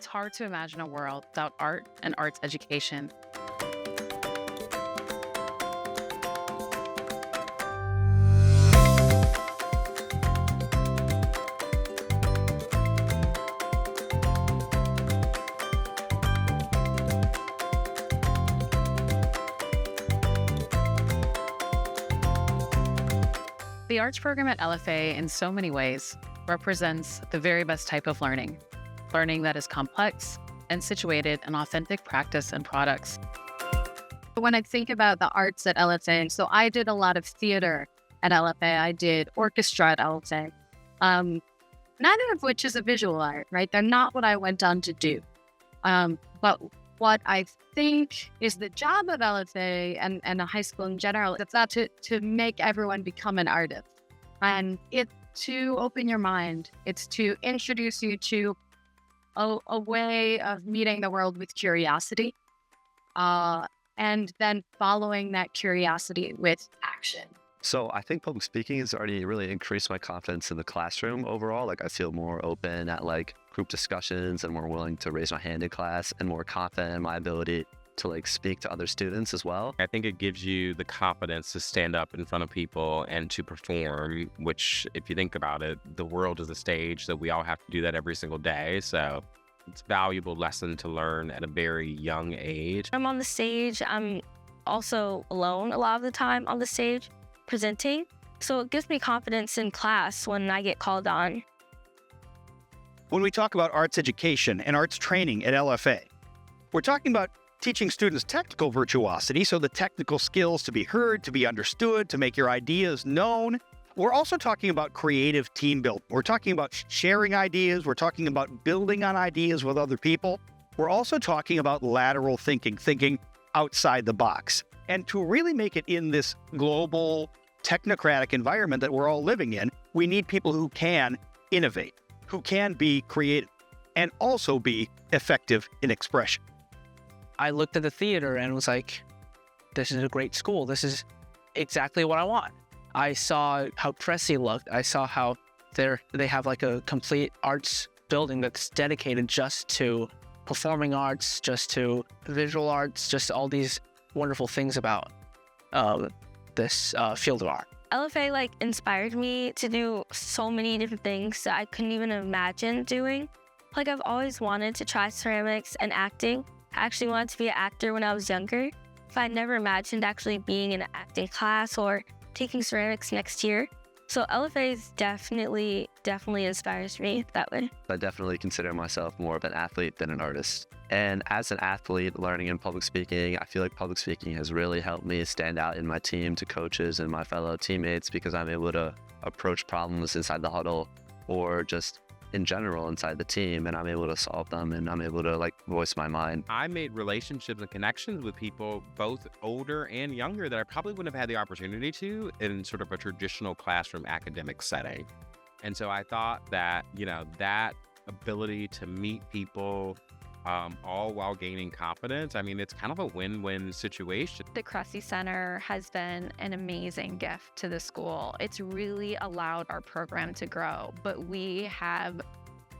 It's hard to imagine a world without art and arts education. The arts program at LFA, in so many ways, represents the very best type of learning that is complex and situated in authentic practice and products. When I think about the arts at LFA, so I did a lot of theater at LFA. I did orchestra at LFA, neither of which is a visual art, right? They're not what I went on to do. But what I think is the job of LFA and a high school in general, it's not to make everyone become an artist. And it's to open your mind. It's to introduce you to a way of meeting the world with curiosity. And then following that curiosity with action. So I think public speaking has already really increased my confidence in the classroom overall. Like I feel more open at like group discussions and more willing to raise my hand in class and more confident in my ability to like speak to other students as well. I think it gives you the confidence to stand up in front of people and to perform, which if you think about it, the world is a stage, so we all have to do that every single day. So it's a valuable lesson to learn at a very young age. I'm on the stage. I'm also alone a lot of the time on the stage presenting. So it gives me confidence in class when I get called on. When we talk about arts education and arts training at LFA, we're talking about teaching students technical virtuosity, so the technical skills to be heard, to be understood, to make your ideas known. We're also talking about creative team building. We're talking about sharing ideas. We're talking about building on ideas with other people. We're also talking about lateral thinking outside the box. And to really make it in this global technocratic environment that we're all living in, we need people who can innovate, who can be creative, and also be effective in expression. I looked at the theater and was like, this is a great school. This is exactly what I want. I saw how Cressy looked. I saw how they have like a complete arts building that's dedicated just to performing arts, just to visual arts, just all these wonderful things about this field of art. LFA inspired me to do so many different things that I couldn't even imagine doing. I've always wanted to try ceramics and acting. I actually wanted to be an actor when I was younger. But I never imagined actually being in an acting class or taking ceramics next year. So LFA definitely inspires me that way. I definitely consider myself more of an athlete than an artist. And as an athlete, learning in public speaking, I feel like public speaking has really helped me stand out in my team to coaches and my fellow teammates because I'm able to approach problems inside the huddle or just in general inside the team, and I'm able to solve them and I'm able to voice my mind. I made relationships and connections with people both older and younger that I probably wouldn't have had the opportunity to in sort of a traditional classroom academic setting. And so I thought that, that ability to meet people all while gaining confidence, it's kind of a win-win situation. The Cressy Center has been an amazing gift to the school. It's really allowed our program to grow, but we have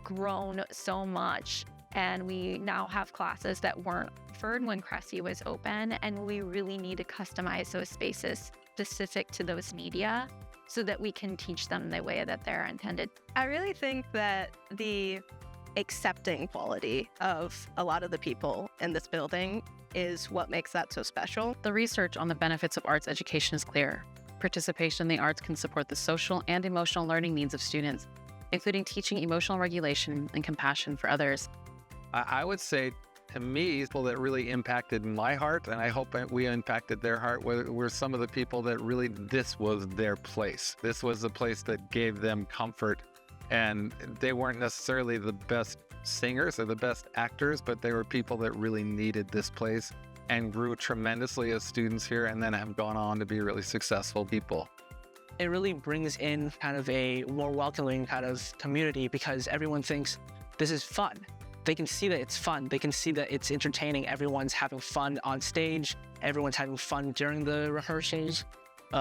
grown so much, and we now have classes that weren't offered when Cressy was open, and we really need to customize those spaces specific to those media so that we can teach them the way that they're intended. I really think that the accepting quality of a lot of the people in this building is what makes that so special. The research on the benefits of arts education is clear. Participation in the arts can support the social and emotional learning needs of students, including teaching emotional regulation and compassion for others. I would say, to me, people that really impacted my heart, and I hope we impacted their heart, were some of the people that really, this was their place. This was the place that gave them comfort. And they weren't necessarily the best singers or the best actors, but they were people that really needed this place and grew tremendously as students here and then have gone on to be really successful people. It really brings in kind of a more welcoming kind of community because everyone thinks this is fun. They can see that it's fun. They can see that it's entertaining. Everyone's having fun on stage. Everyone's having fun during the rehearsals.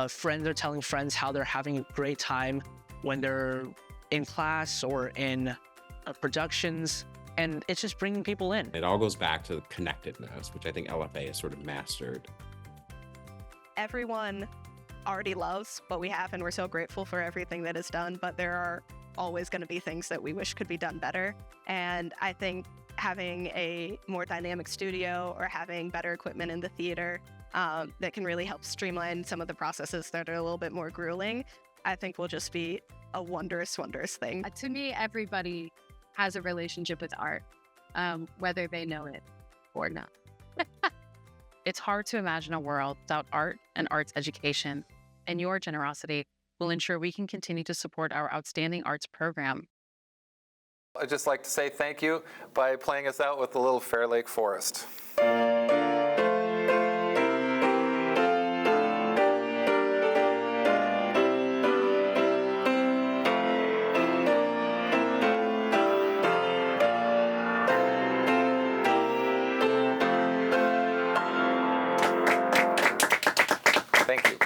Friends are telling friends how they're having a great time when they're in class or in productions. and it's just bringing people in. It all goes back to connectedness, which I think LFA has sort of mastered. Everyone already loves what we have, and we're so grateful for everything that is done, but there are always going to be things that we wish could be done better. And I think having a more dynamic studio or having better equipment in the theater that can really help streamline some of the processes that are a little bit more grueling, I think will just be a wondrous, wondrous thing. To me, everybody has a relationship with art, whether they know it or not. It's hard to imagine a world without art and arts education, and your generosity will ensure we can continue to support our outstanding arts program. I'd just like to say thank you by playing us out with a little Fair Lake Forest. Thank you.